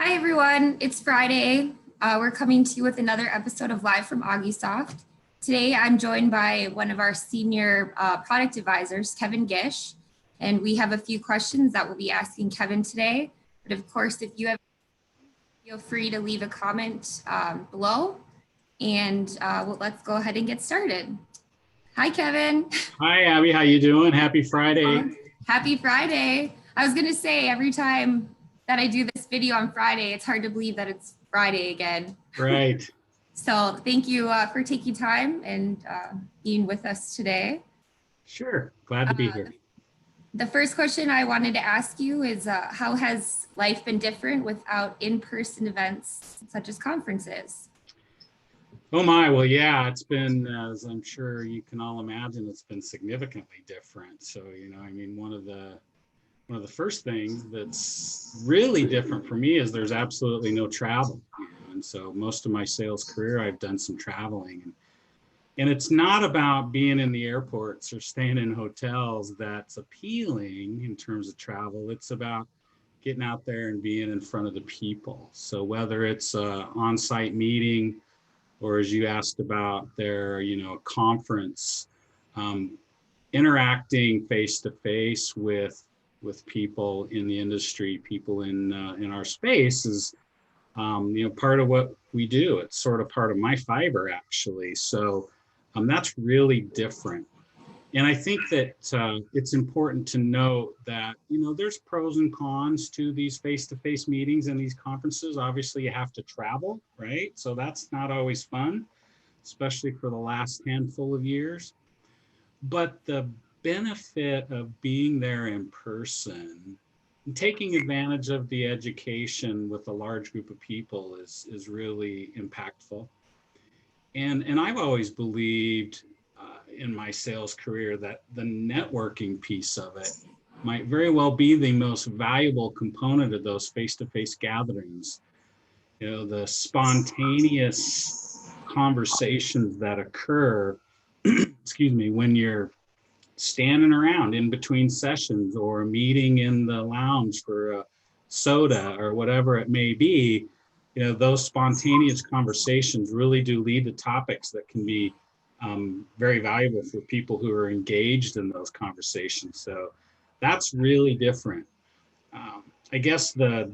Hi, everyone. It's Friday. We're coming to you with another episode of Live from Augusoft. Today, I'm joined by one of our senior product advisors, Kevin Gish, and we have a few questions that we'll be asking Kevin today. But of course, if you have, feel free to leave a comment below, and let's go ahead and get started. Hi, Kevin. Hi, Abby. How you doing? Happy Friday. Happy Friday. I was going to say, every time that I do this video on Friday, it's hard to believe that it's Friday again. Right. So thank you for taking time and being with us today. Sure. Glad to be here. The first question I wanted to ask you is how has life been different without in-person events such as conferences? Oh my, well, yeah, it's been, as I'm sure you can all imagine, it's been significantly different. So, I mean, one of the first things that's really different for me is there's absolutely no travel. And so most of my sales career, I've done some traveling. And it's not about being in the airports or staying in hotels that's appealing in terms of travel. It's about getting out there and being in front of the people. So whether it's an on-site meeting, or as you asked about there, a conference, interacting face-to-face with people in the industry, people in our space is, part of what we do. It's sort of part of my fiber, actually. So that's really different. And I think that it's important to note that, there's pros and cons to these face-to-face meetings and these conferences. Obviously, you have to travel, right? So that's not always fun, especially for the last handful of years. But the benefit of being there in person and taking advantage of the education with a large group of people is really impactful. And I've always believed in my sales career that the networking piece of it might very well be the most valuable component of those face-to-face gatherings. The spontaneous conversations that occur, excuse me, when you're standing around in between sessions or meeting in the lounge for a soda or whatever it may be. Those spontaneous conversations really do lead to topics that can be very valuable for people who are engaged in those conversations. So that's really different. I guess the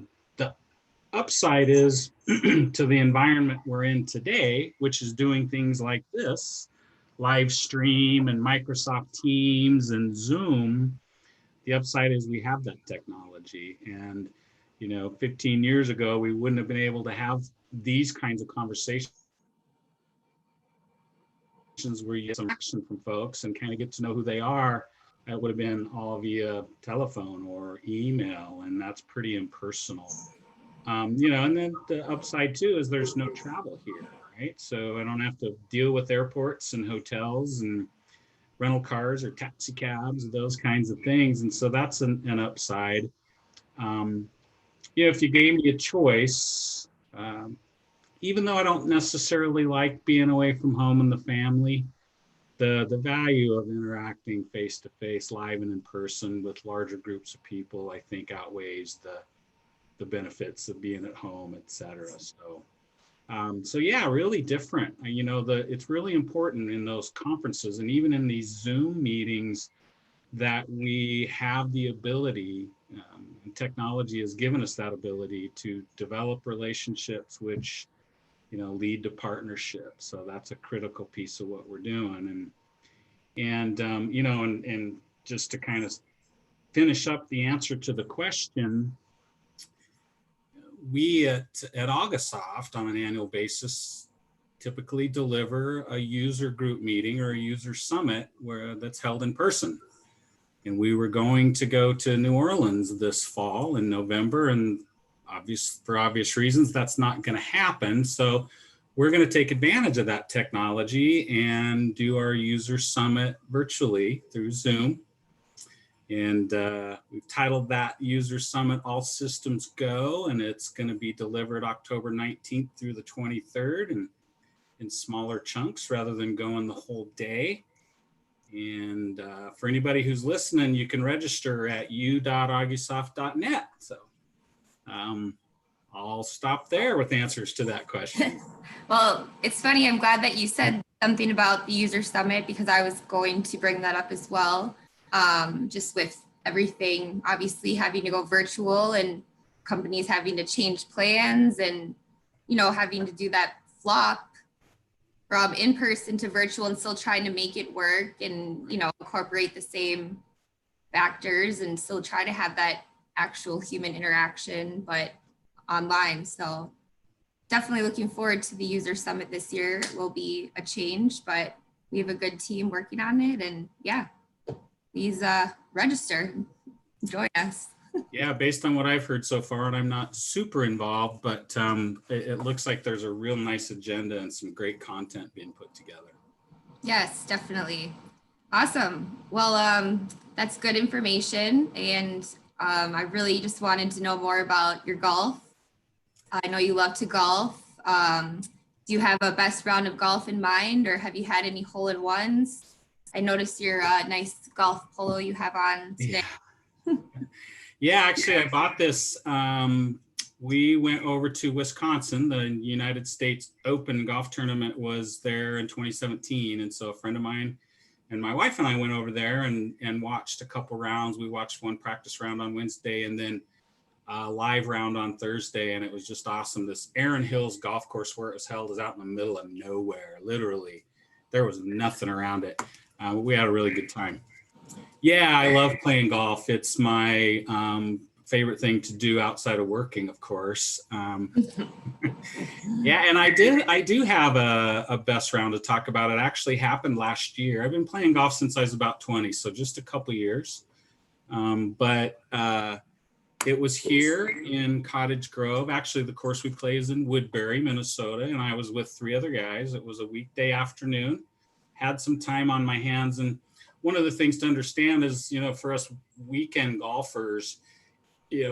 upside is to the environment we're in today, which is doing things like this, live stream and Microsoft Teams and Zoom. The upside is we have that technology. And, 15 years ago, we wouldn't have been able to have these kinds of conversations where you get some action from folks and kind of get to know who they are. That would have been all via telephone or email, and that's pretty impersonal. And then the upside too is there's no travel here, right? So I don't have to deal with airports and hotels and rental cars or taxi cabs, those kinds of things. And so that's an upside. If you gave me a choice, even though I don't necessarily like being away from home and the family, the value of interacting face-to-face, live and in person with larger groups of people, I think outweighs the benefits of being at home, et cetera. So yeah, really different. It's really important in those conferences and even in these Zoom meetings that we have the ability, and technology has given us that ability to develop relationships which, lead to partnerships. So that's a critical piece of what we're doing. And just to kind of finish up the answer to the question, we at Augusoft on an annual basis typically deliver a user group meeting or a user summit that's held in person. And we were going to go to New Orleans this fall in November, and for obvious reasons, that's not going to happen. So we're going to take advantage of that technology and do our user summit virtually through Zoom. And we've titled that User Summit All Systems Go, and it's going to be delivered October 19th through the 23rd and in smaller chunks rather than going the whole day. And for anybody who's listening, you can register at u.augusoft.net. So I'll stop there with answers to that question. Well, it's funny. I'm glad that you said something about the user summit because I was going to bring that up as well. Just with everything, obviously having to go virtual and companies having to change plans and, having to do that flop from in-person to virtual and still trying to make it work and, incorporate the same factors and still try to have that actual human interaction, but online. So definitely looking forward to the user summit this year. It will be a change, but we have a good team working on it. And yeah, please register, join us. Yeah, based on what I've heard so far, and I'm not super involved, but it looks like there's a real nice agenda and some great content being put together. Yes, definitely. Awesome. Well, that's good information. And I really just wanted to know more about your golf. I know you love to golf. Do you have a best round of golf in mind, or have you had any hole-in-ones? I noticed your nice golf polo you have on today. Yeah, actually, I bought this. We went over to Wisconsin. The United States Open golf tournament was there in 2017. And so a friend of mine and my wife and I went over there and watched a couple rounds. We watched one practice round on Wednesday and then a live round on Thursday. And it was just awesome. This Erin Hills golf course where it was held is out in the middle of nowhere. Literally, there was nothing around it. We had a really good time. Yeah, I love playing golf. It's my favorite thing to do outside of working, of course. Yeah, and I do have a best round to talk about. It actually happened last year. I've been playing golf since I was about 20, so just a couple years. But it was here in Cottage Grove. Actually, the course we play is in Woodbury, Minnesota, and I was with 3 other guys. It was a weekday afternoon. Had some time on my hands, and one of the things to understand is, for us weekend golfers,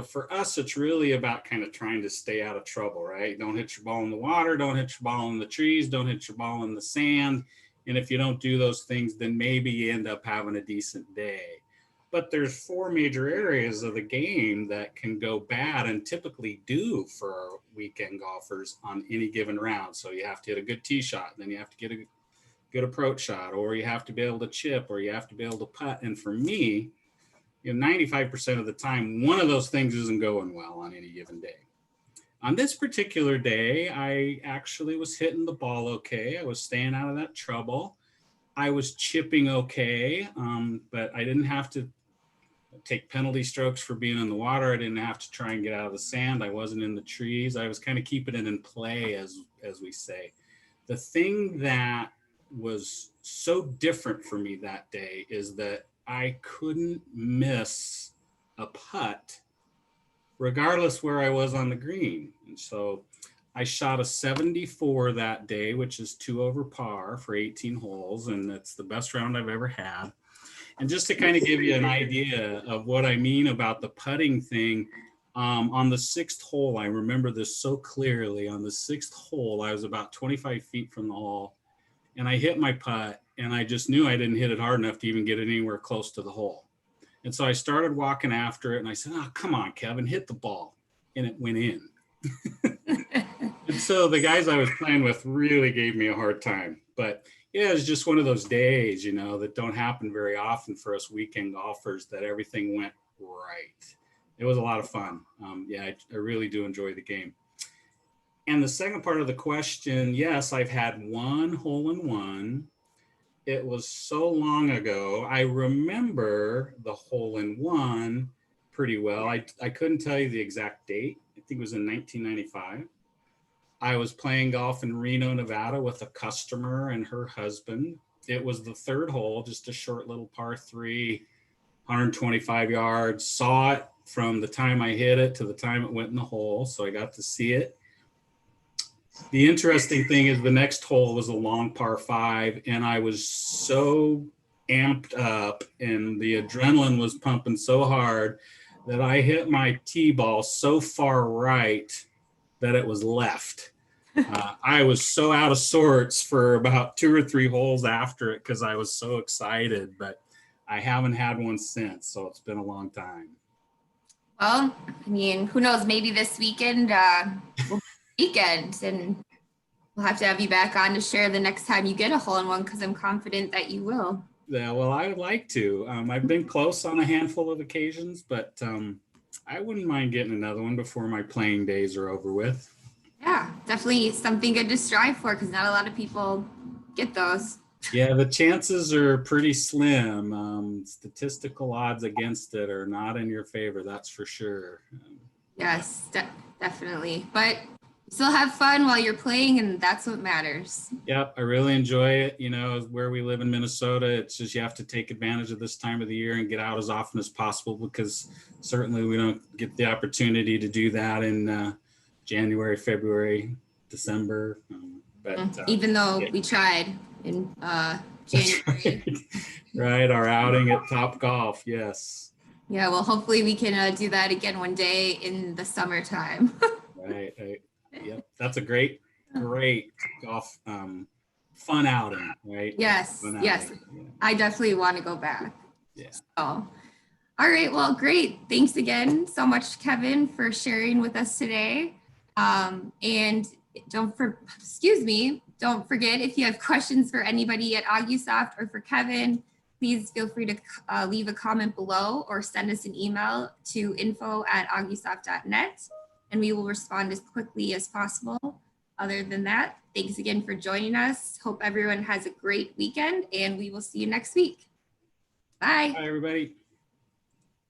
for us, it's really about kind of trying to stay out of trouble, right? Don't hit your ball in the water, don't hit your ball in the trees, don't hit your ball in the sand. And if you don't do those things, then maybe you end up having a decent day. But there's 4 major areas of the game that can go bad and typically do for weekend golfers on any given round. So you have to hit a good tee shot, then you have to get a good approach shot, or you have to be able to chip, or you have to be able to putt. And for me, 95% of the time, one of those things isn't going well on any given day. On this particular day, I actually was hitting the ball okay. I was staying out of that trouble. I was chipping okay, but I didn't have to take penalty strokes for being in the water. I didn't have to try and get out of the sand. I wasn't in the trees. I was kind of keeping it in play, as we say. The thing that was so different for me that day is that I couldn't miss a putt regardless where I was on the green. And so I shot a 74 that day, which is 2 over par for 18 holes. And that's the best round I've ever had. And just to kind of give you an idea of what I mean about the putting thing, on the 6th hole, I remember this so clearly. On the 6th hole, I was about 25 feet from the hole. And I hit my putt, and I just knew I didn't hit it hard enough to even get it anywhere close to the hole. And so I started walking after it, and I said, "Oh, come on, Kevin, hit the ball." And it went in. And so the guys I was playing with really gave me a hard time. But yeah, it's just one of those days, that don't happen very often for us weekend golfers, that everything went right. It was a lot of fun. Yeah, I really do enjoy the game. And the second part of the question, yes, I've had 1 hole-in-one. It was so long ago. I remember the hole-in-one pretty well. I couldn't tell you the exact date. I think it was in 1995. I was playing golf in Reno, Nevada with a customer and her husband. It was the 3rd hole, just a short little par 3, 125 yards. Saw it from the time I hit it to the time it went in the hole, so I got to see it. The interesting thing is the next hole was a long par 5, and I was so amped up and the adrenaline was pumping so hard that I hit my tee ball so far right that it was left. I was so out of sorts for about 2 or 3 holes after it because I was so excited, but I haven't had one since, so it's been a long time. Well, I mean, who knows? Maybe this weekend will be weekend, and we'll have you back on to share the next time you get a hole in one because I'm confident that you will. Yeah, well, I would like to. I've been close on a handful of occasions, but I wouldn't mind getting another one before my playing days are over with. Yeah, definitely something good to strive for because not a lot of people get those. Yeah, the chances are pretty slim. Statistical odds against it are not in your favor, that's for sure. Yes, definitely. But still have fun while you're playing, and that's what matters. Yep, I really enjoy it. You know, where we live in Minnesota, it's just you have to take advantage of this time of the year and get out as often as possible because certainly we don't get the opportunity to do that in January, February, December. Even though Yeah. we tried in January. Right, our outing at Top Golf, yes. Yeah, well, hopefully we can do that again one day in the summertime. Right. Yep, that's a great golf fun outing, right? Yes, Fun yes. outing. Yeah. I definitely want to go back. Yeah. So, all right, well, great. Thanks again so much, Kevin, for sharing with us today. And don't forget if you have questions for anybody at Augusoft or for Kevin, please feel free to leave a comment below or send us an email to info@augusoft.net, and we will respond as quickly as possible. Other than that, thanks again for joining us. Hope everyone has a great weekend, and we will see you next week. Bye. Hi, everybody.